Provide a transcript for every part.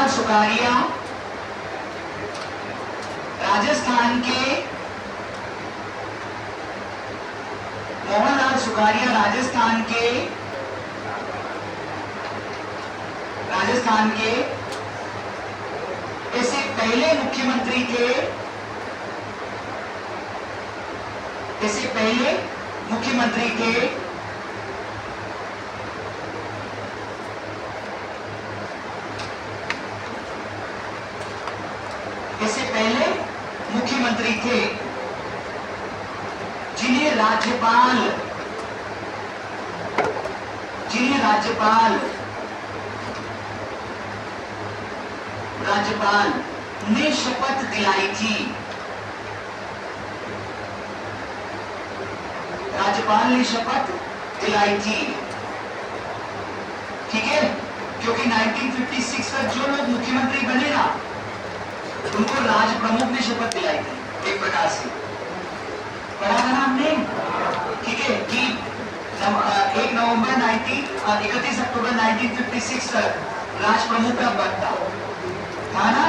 सुखाड़िया राजस्थान के मोहनलाल सुखाड़िया राजस्थान के ऐसे पहले मुख्यमंत्री थे, ऐसे पहले मुख्यमंत्री थे ऐसे पहले मुख्यमंत्री थे जिन्हें राज्यपाल ने शपथ दिलाई थी। राज्यपाल ने शपथ दिलाई थी, ठीक है, क्योंकि 1956 तक जो लोग मुख्यमंत्री बने ना उनको राज प्रमुख ने शपथ दिलाई थी। एक प्रकार से पढ़ा था ना हमने, ठीक है, कि 1 नवंबर 31 अक्टूबर 1956 तक राज प्रमुख का पद था ना,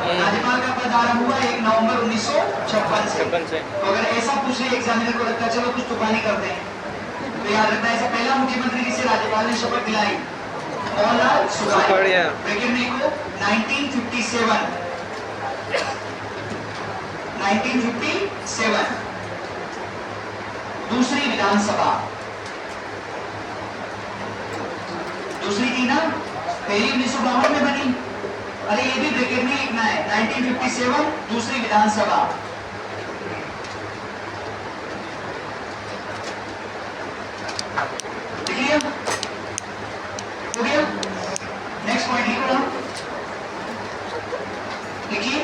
राज्यपाल का पद आरंभ हुआ 1 नवंबर 1956 से। तो अगर ऐसा पूछ रहे एग्जामिनर को लगता है चलो कुछ तूफानी करते हैं, तो याद रखना ऐसा पहला मुख्यमंत्री जिसे राज्यपाल ने शपथ दिलाई मोहनलाल सुखाड़िया, ब्रैकेट में को 1957 दूसरी विधानसभा, दूसरी थी ना, पहली 1952 में बनी, अरे ये भी ब्रैकेट में लिखना है 1957 दूसरी विधानसभा। क्लियर हो गया? नेक्स्ट पॉइंट लिखो, देखिए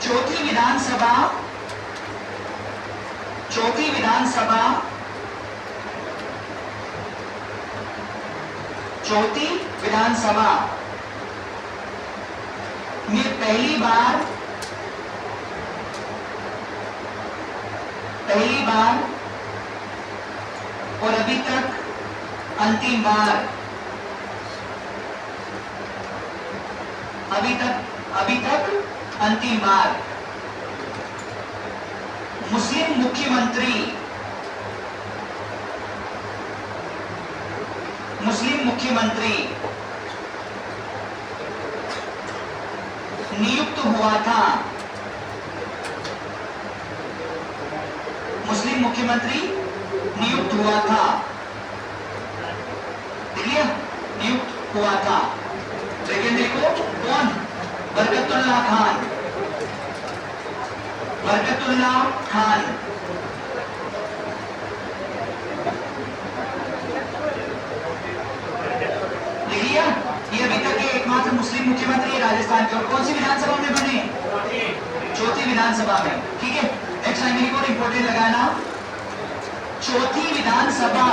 चौथी विधानसभा में पहली बार और अभी तक अंतिम बार, मुस्लिम मुख्यमंत्री नियुक्त हुआ था। मुस्लिम मुख्यमंत्री नियुक्त हुआ था, देखिए नियुक्त हुआ था। लेकिन देखो कौन? बरकतुल्लाह खान। देखिए ये अभी तक के एकमात्र मुस्लिम मुख्यमंत्री है राजस्थान के, और कौन सी विधानसभा में बने? चौथी विधानसभा में, ठीक है। नेक्स्ट लाइन को इंपोर्टेंट लगाना, चौथी विधानसभा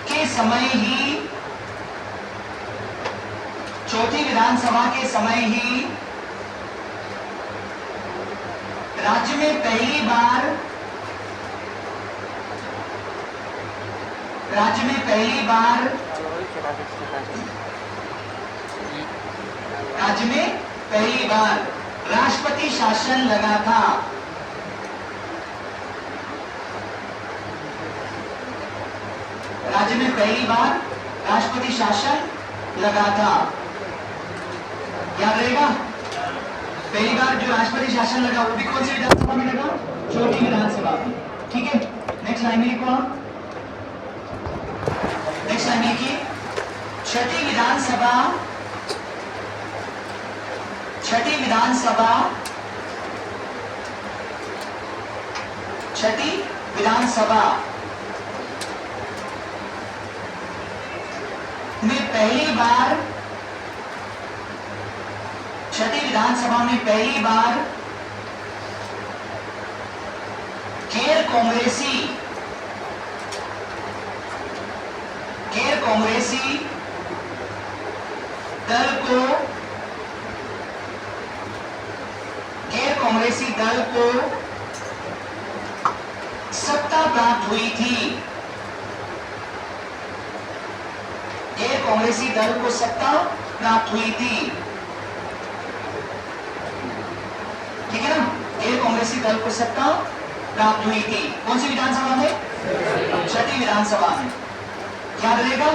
के समय ही राज्य में पहली बार राष्ट्रपति शासन लगा था। राज्य में पहली बार राष्ट्रपति शासन लगा था, याद रहेगा। पहली बार जो राष्ट्रपति शासन लगा वो भी कौन सी विधानसभा में लगा? चौथी विधानसभा में, ठीक है। नेक्स्ट लाइन में लिखो आप, नेक्स्ट लाइन लिखिए, छठी विधानसभा में पहली बार गैर कांग्रेसी दल को सत्ता प्राप्त हुई थी। कांग्रेसी दल को सत्ता प्राप्त हुई थी। ठीक है ना, गैर कांग्रेसी दल को सत्ता प्राप्त हुई थी। कौन सी विधानसभा में? छठी विधानसभा में। याद रहेगा।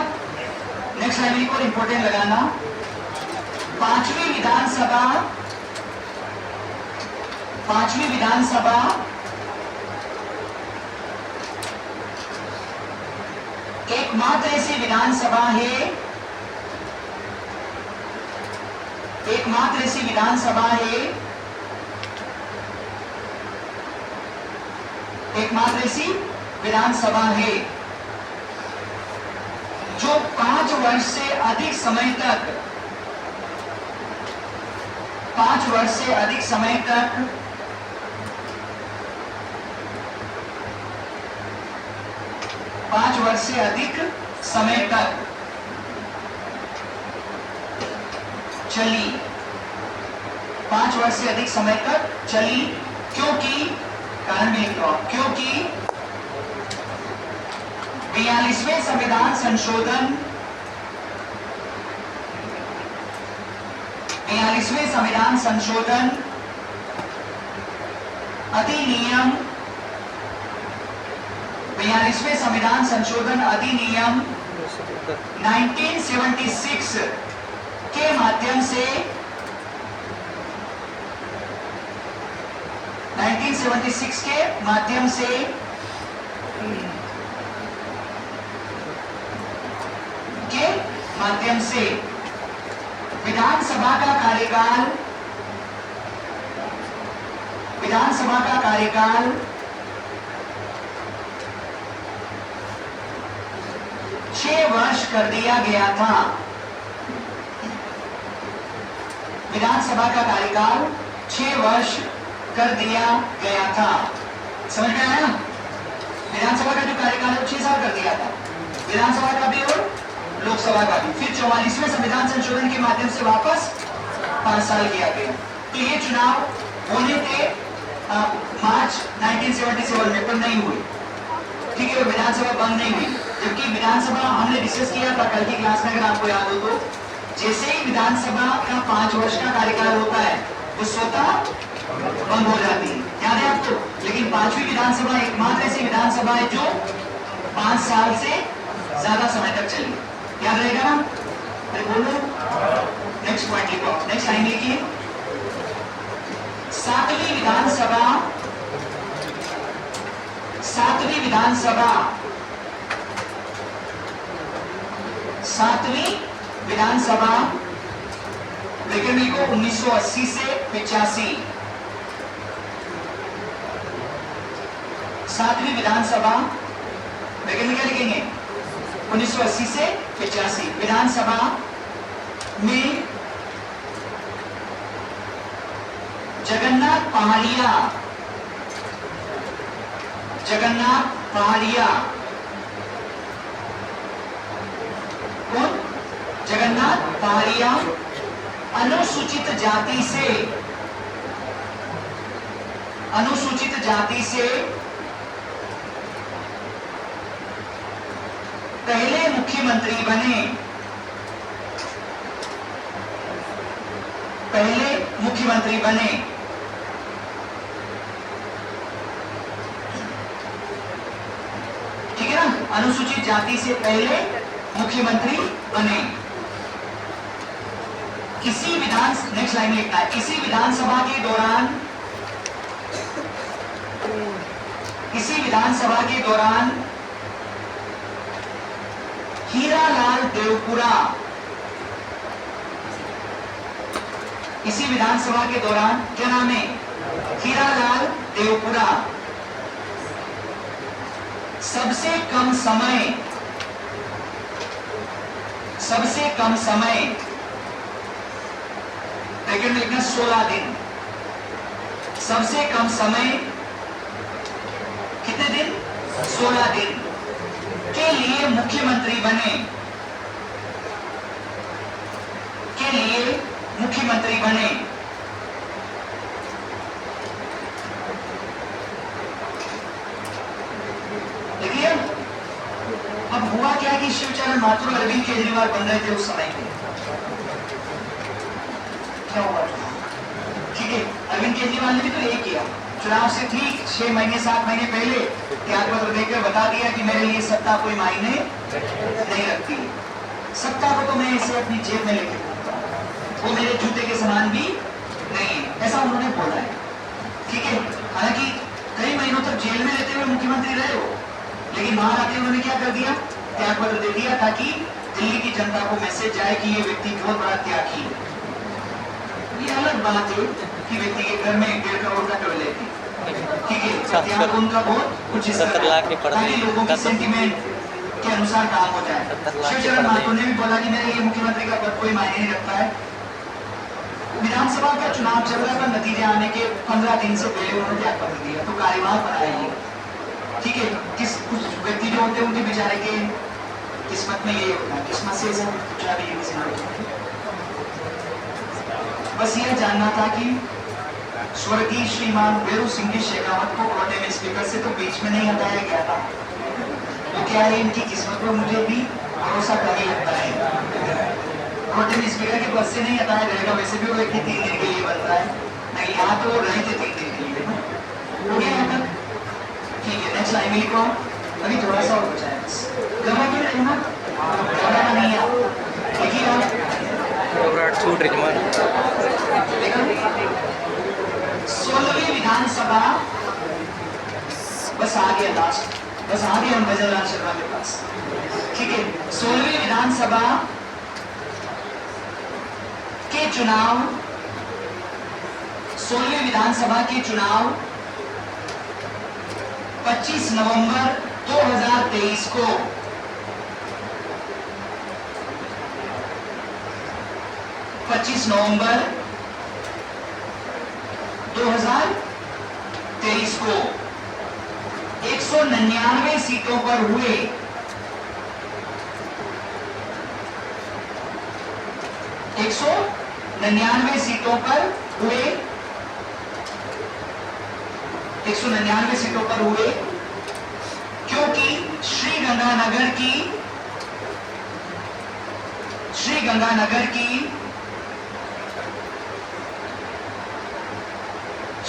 नेक्स्ट लाइन को इंपोर्टेंट लगाना। पांचवी विधानसभा एकमात्र ऐसी विधानसभा है, जो 5 वर्ष से अधिक समय तक 5 वर्ष से अधिक समय तक चली। 5 वर्ष से अधिक समय तक चली क्योंकि, कारण भी लिख दो, क्योंकि 42वें संविधान संशोधन अधिनियम 1976 के माध्यम से 1976 के माध्यम से विधानसभा का कार्यकाल 6 वर्ष कर दिया गया था। विधानसभा का कार्यकाल 6 वर्ष कर दिया गया था। समझ में आया? विधानसभा का जो कार्यकाल है 6 साल कर दिया था, विधानसभा का भी और लोकसभा का भी। फिर 44वें संविधान संशोधन के माध्यम से वापस 5 साल किया गया। तो ये चुनाव होने थे मार्च 1977 में, पर नहीं हुई। ठीक है, विधानसभा बंद नहीं हुई। जबकि विधानसभा हमने डिस्कस किया था कल की क्लास में, अगर आपको याद हो तो, जैसे ही विधानसभा का 5 वर्ष का कार्यकाल होता है वो स्वतः बंद हो जाती है। याद है आपको? लेकिन 5वीं विधानसभा एकमात्र ऐसी विधानसभा है जो 5 साल से ज्यादा समय तक चली। याद रहेगा ना? अरे बोलो। नेक्स्ट पॉइंट लिखो, नेक्स्ट लाइन लिखिए। 7वीं विधानसभा लेकिन को 1980 से 85। 7वीं विधानसभा लेकिन क्या लिखेंगे? 1980 से 85। विधानसभा में जगन्नाथ पहाड़िया कौन? जगन्नाथ पहाड़िया अनुसूचित जाति से पहले मुख्यमंत्री बने। ठीक है ना? अनुसूचित जाति से पहले मुख्यमंत्री बने। नेक्स्ट लाइन लिखना है। किसी विधानसभा के दौरान हीरालाल देवपुरा, इसी विधानसभा के दौरान क्या नाम है? हीरालाल देवपुरा सबसे कम समय लेकिन लिखना 16 दिन। सबसे कम समय कितने दिन? 16 दिन के लिए मुख्यमंत्री बने। देखिए अब हुआ क्या कि शिवचरण माथुर अरविंद केजरीवाल बन रहे थे उस समय में, क्या हुआ? ठीक है, अरविंद केजरीवाल ने भी तो यही किया, चुनाव से ठीक 6 महीने 7 महीने पहले त्याग पत्र देकर बता दिया कि मेरे लिए सत्ता कोई मायने नहीं रखती, सत्ता को तो मैं इसे अपनी जेब में लेके घूमता हूं, वो मेरे जूते के समान भी नहीं है, ऐसा उन्होंने बोला है। ठीक है, हालांकि कई महीनों तक जेल में रहते हुए मुख्यमंत्री रहे हो, लेकिन बाहर आके उन्होंने क्या कर दिया, त्याग पत्र दे दिया ताकि दिल्ली की जनता को मैसेज जाए कि ये व्यक्ति बहुत बड़ा त्यागी है। ये अलग बात है कि व्यक्ति के घर में 1.5 करोड़ का टॉयलेट है, ठीक है, त्याग उनका बहुत उच्च स्तर है ताकि लोगों की सेंटीमेंट के अनुसार काम हो जाए। शिवचरण माथुर ने भी बोला कि मेरे लिए मुख्यमंत्री का पद कोई मायने नहीं रखता है। विधानसभा का चुनाव चल रहा था, नतीजे आने के 15 दिन से पहले उन्होंने त्याग पत्र दिया, तो कार्यवाह बनाएंगे। ठीक है, किस कुछ व्यक्ति जो होते हैं उनके बेचारे के किस्मत में ये होता है, किस्मत से ऐसा कुछ भी किसी ने। बस यह जानना था कि स्वर्गीय श्रीमान वीरू सिंह जी शेखावत को कोटे में स्पीकर से तो बीच में नहीं हटाया गया था, वो क्या है इनकी किस्मत पर मुझे भी भरोसा कम लगता है। कोटे में स्पीकर के पद से नहीं हटाया जाएगा, वैसे भी वो व्यक्ति 3 दिन के लिए बनता है, नहीं यहाँ तो वो रहे थे 3 दिन के लिए, हो गया यहाँ तक। ठीक है, नेक्स्ट टाइम को अभी थोड़ा सा और बचा है, बस घबरा क्यों रहे ना, घबराना नहीं है, देखिए आप छूट रही 16वीं विधानसभा, बस आ गया लास्ट, बस आ गए हम भजनलाल शर्मा के पास। ठीक है, 16वीं विधानसभा के चुनाव, 16वीं विधानसभा के चुनाव 25 नवंबर 2023 को 25 नवंबर 2023 को 199 सीटों पर हुए 199 सीटों पर हुए 199 सीटों पर हुए, क्योंकि श्रीगंगानगर की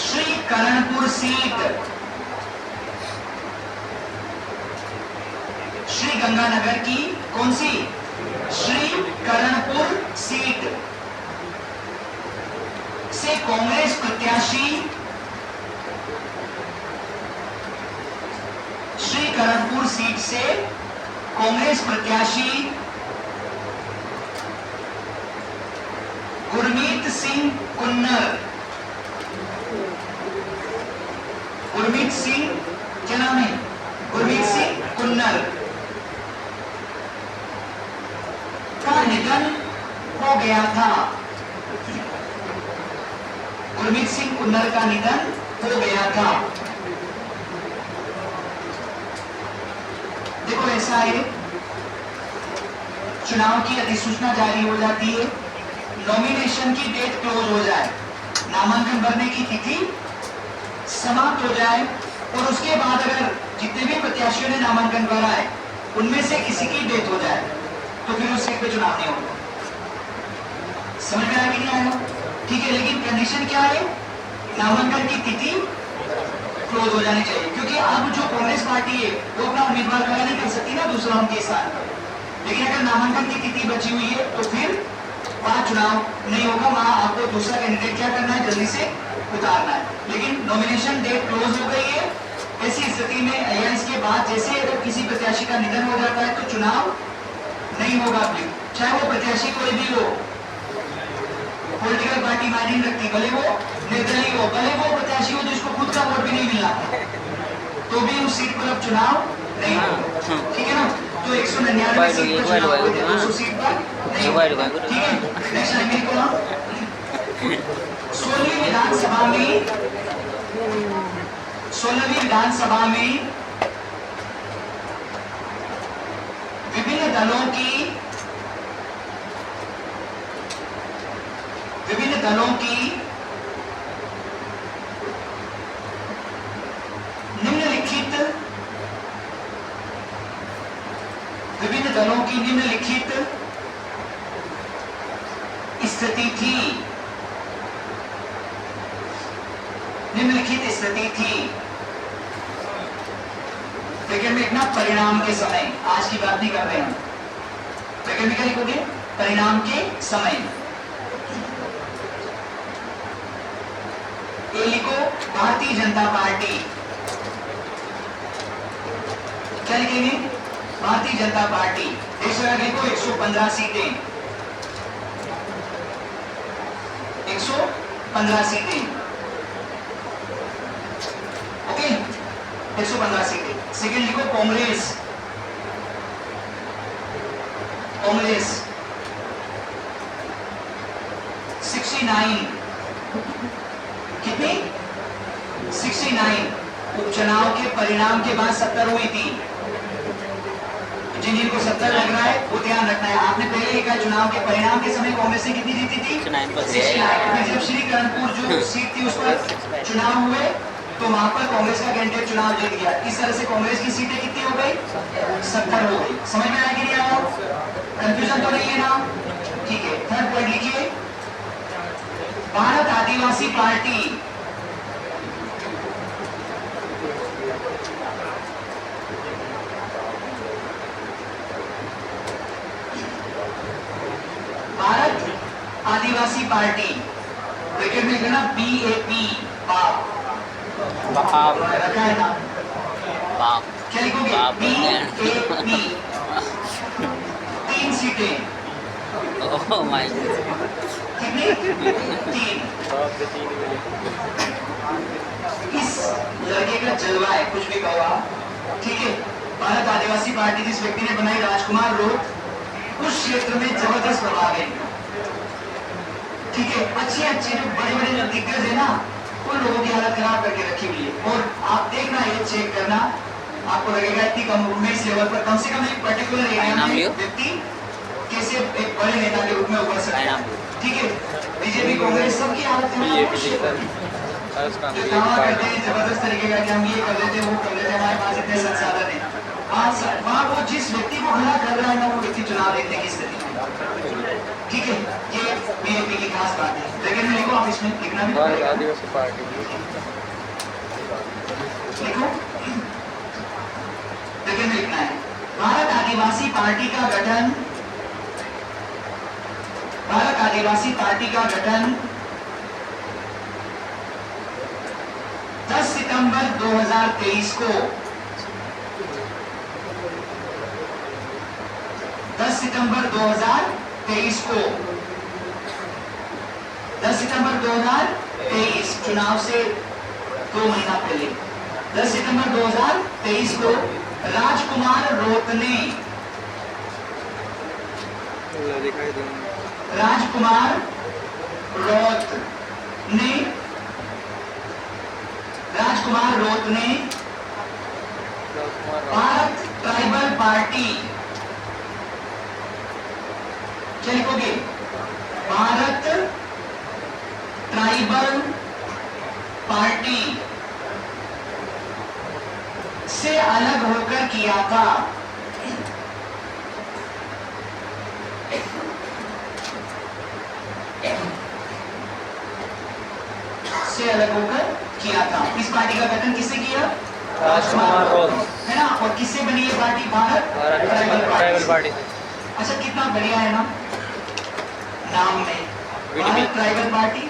श्रीकरणपुर सीट, श्रीगंगानगर की कौन सी, श्रीकरणपुर सीट से कांग्रेस प्रत्याशी, श्रीकरणपुर सीट से कांग्रेस प्रत्याशी गुरमीत सिंह कुन्नर, गुरमीत सिंह, क्या नाम है, गुरमीत सिंह कुन्नर का निधन हो गया था, गुरमीत सिंह कुन्नर का निधन हो गया था। देखो ऐसा है, चुनाव की अधिसूचना जारी हो जाती है, नॉमिनेशन की डेट क्लोज हो जाए, नामांकन भरने की तिथि समाप्त हो जाए, और उसके बाद अगर जितने भी प्रत्याशियों ने नामांकन भरा है उनमें से किसी की डेथ हो जाए तो फिर उस सीट पे चुनाव नहीं होगा। समझ में आया कि नहीं आया? ठीक है, लेकिन कंडीशन क्या है, नामांकन की तिथि क्लोज हो जानी चाहिए, क्योंकि अब जो कांग्रेस पार्टी है वो अपना उम्मीदवार खड़ा नहीं कर सकती ना दूसरा उनके साथ, लेकिन अगर नामांकन की तिथि बची हुई है तो फिर वहां चुनाव नहीं होगा, वहां आपको दूसरा कैंडिडेट क्या करना है, जल्दी से उतारना है। लेकिन नॉमिनेशन डेट क्लोज हो गई है, ऐसी स्थिति में अलायंस के बाद जैसे अगर किसी प्रत्याशी का निधन हो जाता है तो चुनाव नहीं होगा, चाहे वो प्रत्याशी कोई भी हो, पॉलिटिकल पार्टी मायने नहीं रखती, भले वो निर्दलीय हो, भले वो प्रत्याशी हो जिसको खुद का वोट भी नहीं मिला, तो भी उस सीट पर अब चुनाव नहीं होगा। ठीक है ना, तो 199 सीट पर चुनाव हुए थे, 200 सीट पर नहीं होगा। ठीक है, नेक्स्ट टाइम को 16वीं विधानसभा में विभिन्न दलों की निम्नलिखित विभिन्न दलों की निम्नलिखित स्थिति थी। निम्नलिखित स्थिति थी। वैकल्पिक ना परिणाम के समय, आज की बात नहीं कर रहे हैं। वैकल्पिक क्या लिखोगे? परिणाम के समय। ये लिखो भारतीय जनता पार्टी। क्या लिखेंगे? भारतीय जनता पार्टी। देश में लिखो 115 सीटें। 115 सीटें। ओके, 115 सीटें। सेकेंड लिखो कांग्रेस। कांग्रेस 69। कितनी? 69। उपचुनाव के परिणाम के बाद 70 हुई थी। जिनको 70 लग रहा है वो ध्यान रखना है। आपने पहले लिखा चुनाव के परिणाम के समय कांग्रेस ने कितनी जीती थी? 69। जब श्री कानपुर जो सीट थी उस पर चुनाव हुए तो वहां पर कांग्रेस का कैंडिडेट चुनाव जीत गया। इस तरह से कांग्रेस की सीटें कितनी हो गई? 70 हो गई। समझ में आया कि नहीं आया? कंफ्यूजन तो नहीं है ना? ठीक है, थर्ड पॉइंट लिखिए। भारत आदिवासी पार्टी भारत आदिवासी पार्टी ब्रैकेट में लिखना BAP बाप रखा है ना? बाप क्या लिखोगे? BAP 3 सीटें। ओह माय गॉड, कितनी? 3। इस लड़के का जलवा है, कुछ भी कहो आप, ठीक है। भारत आदिवासी पार्टी जिस व्यक्ति ने बनाई, राजकुमार रोत, उस क्षेत्र में जबरदस्त प्रभाव है, ठीक है। अच्छे अच्छे जो बड़े बड़े जो दिग्गज है ना, उन लोगों की हालत खराब करके रखी हुई है। और आप देखना, ये चेक करना, आपको लगेगा इतनी कम उम्र में इस लेवल पर कम से कम एक पर्टिकुलर एरिया में व्यक्ति कैसे एक बड़े नेता के रूप में उभर सकता है, ठीक है। बीजेपी कांग्रेस सबकी हालत दावा करते हैं जबरदस्त तरीके का कि हम ये कर लेते, वो कर लेते, हमारे पास इतने संसाधन है। वहां वो जिस व्यक्ति को खड़ा कर रहा है ना, वो व्यक्ति चुनाव जीतने की स्थिति में, ठीक है। ये बीजेपी की खास बात है। लेकिन लिखो, आप इसमें लिखना भी आदिवासी पार्टी लिखो, लेकिन लिखना है। भारत आदिवासी पार्टी का गठन, भारत आदिवासी पार्टी का गठन 10 सितंबर 2023 को 10 सितंबर 2023 को 10 सितंबर 2023 चुनाव से 2 महीना पहले 10 सितंबर 2023 को राजकुमार रोत ने, राजकुमार रोत ने, राजकुमार रोत ने भारत ट्राइबल पार्टी, क्या लिखोगे? भारत ट्राइबल पार्टी से अलग होकर किया था। से अलग होकर किया था। इस पार्टी का गठन किससे किया? राजकुमार रोत, है ना। और किससे बनी ये पार्टी? Bharat tribal party. अच्छा, कितना बढ़िया है ना नाम में, भारत ट्राइबल पार्टी।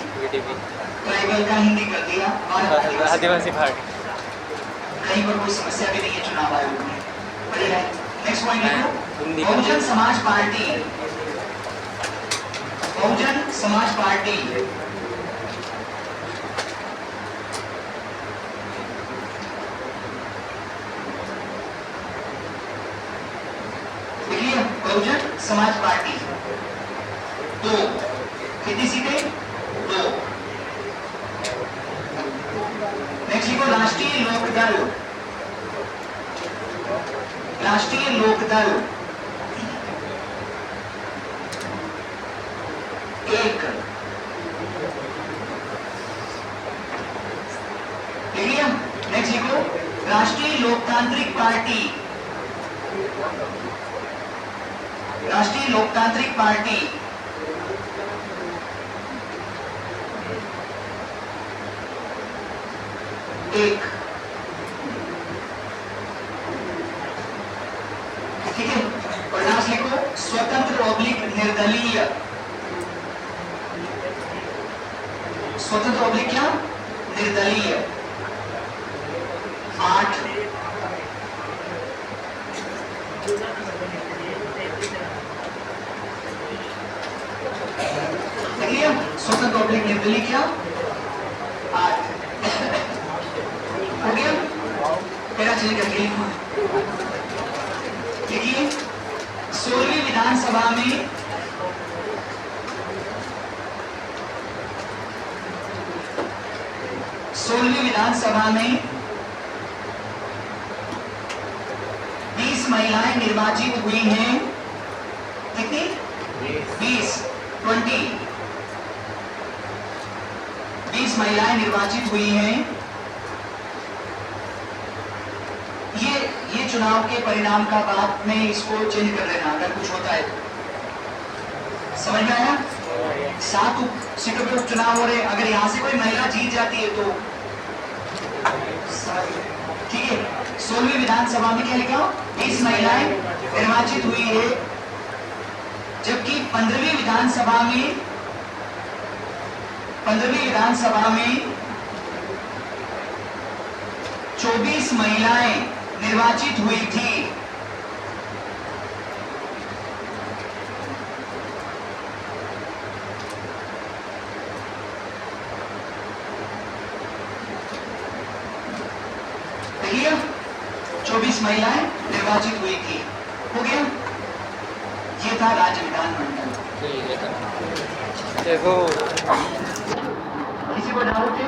ट्राइबल का हिंदी कर दिया भारत आदिवासी पार्टी। कहीं पर कोई समस्या भी नहीं है चुनाव आयोग में, बढ़िया है। नेक्स्ट पॉइंट हिंदी लिखो, बहुजन समाज पार्टी, बहुजन समाज पार्टी देखिए, बहुजन समाज पार्टी 2, कितनी सीटें? 2। नेक्स्ट लिखो, राष्ट्रीय लोकदल, राष्ट्रीय लोकदल 1। देखिए, नेक्स्ट लिखो, राष्ट्रीय लोकतांत्रिक पार्टी राष्ट्रीय लोकतांत्रिक पार्टी एक, ठीक है। और लास्ट लिखो स्वतंत्र ऑब्लिक निर्दलीय, स्वतंत्र ऑब्लिक क्या, निर्दलीय 8। देखिए स्वतंत्र ऑब्लिक निर्दलीय क्या 8 हो गया। पहला चीज करके लिखो, देखिए 16वीं विधानसभा में विधानसभा में 20 महिलाएं निर्वाचित हुई हैं। कितनी? 20 महिलाएं निर्वाचित हुई हैं। ये चुनाव के परिणाम का बाद में इसको चेंज कर लेना अगर कुछ होता है तो। समझ में आया? 7 सीटों पर उपचुनाव हो रहे, अगर यहां से कोई महिला जीत जाती है तो ठीक है। 16वीं विधानसभा में क्या लिखा? 20 महिलाएं निर्वाचित हुई है, जबकि 15वीं विधानसभा में 24 महिलाएं निर्वाचित हुई थी। देखिए 24 महिलाएं निर्वाचित हुई थी। हो गया? ये था राज्य विधानमंडल। देखो किसी को डाउट है?